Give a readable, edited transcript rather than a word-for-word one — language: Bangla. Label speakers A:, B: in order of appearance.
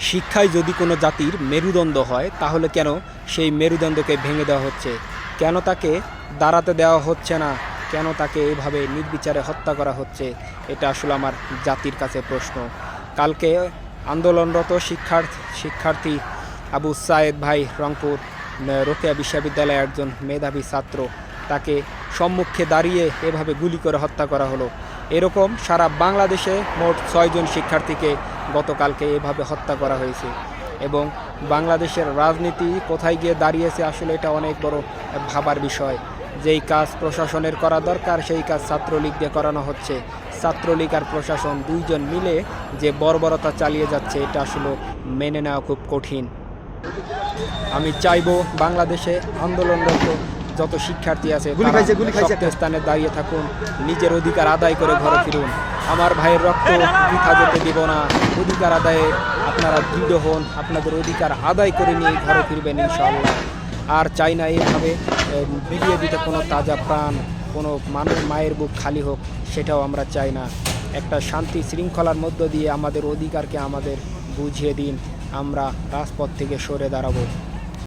A: শিক্ষায় যদি কোনো জাতির মেরুদণ্ড হয় তাহলে কেন সেই মেরুদণ্ডকে ভেঙে দেওয়া হচ্ছে, কেন তাকে দাঁড়াতে দেওয়া হচ্ছে না, কেন তাকে এভাবে নির্বিচারে হত্যা করা হচ্ছে, এটা আসলে আমার জাতির কাছে প্রশ্ন। কালকে আন্দোলনরত শিক্ষার্থী আবু সায়েদ ভাই রংপুর রোকেয়া বিশ্ববিদ্যালয়ের একজন মেধাবী ছাত্র, তাকে সম্মুখে দাঁড়িয়ে এভাবে গুলি করে হত্যা করা হলো। এরকম সারা বাংলাদেশে মোট 6 জন শিক্ষার্থীকে গতকালকে এভাবে হত্যা করা হয়েছে। এবং বাংলাদেশের রাজনীতি কোথায় গিয়ে দাঁড়িয়েছে আসলে এটা অনেক বড় ভাবার বিষয়। যেই কাজ প্রশাসনের করা দরকার সেই কাজ ছাত্রলীগ দিয়ে করানো হচ্ছে। ছাত্রলীগ আর প্রশাসন দুইজন মিলে যে বর্বরতা চালিয়ে যাচ্ছে এটা আসলে মেনে নেওয়া খুব কঠিন। আমি চাইবো বাংলাদেশে আন্দোলনরত যত শিক্ষার্থী আছে শক্ত স্থানে দাঁড়িয়ে থাকুন, নিজের অধিকার আদায় করে ঘরে ফিরুন। আমার ভাইয়ের রক্ত বৃথা যেতে দিব না। অধিকার আদায়ে আপনারা দৃঢ় হন, আপনাদের অধিকার আদায় করে নিয়ে ঘরে ফিরবেন ইনশাআল্লাহ। আর চাই না এইভাবে বিলিয়ে দিতে কোনো তাজা প্রাণ, কোনো মায়ের বুক খালি হোক, সেটাও আমরা চাই না। একটা শান্তি শৃঙ্খলার মধ্য দিয়ে আমাদের অধিকারকে আমাদের বুঝিয়ে দিন, আমরা রাজপথ থেকে সরে দাঁড়াবো।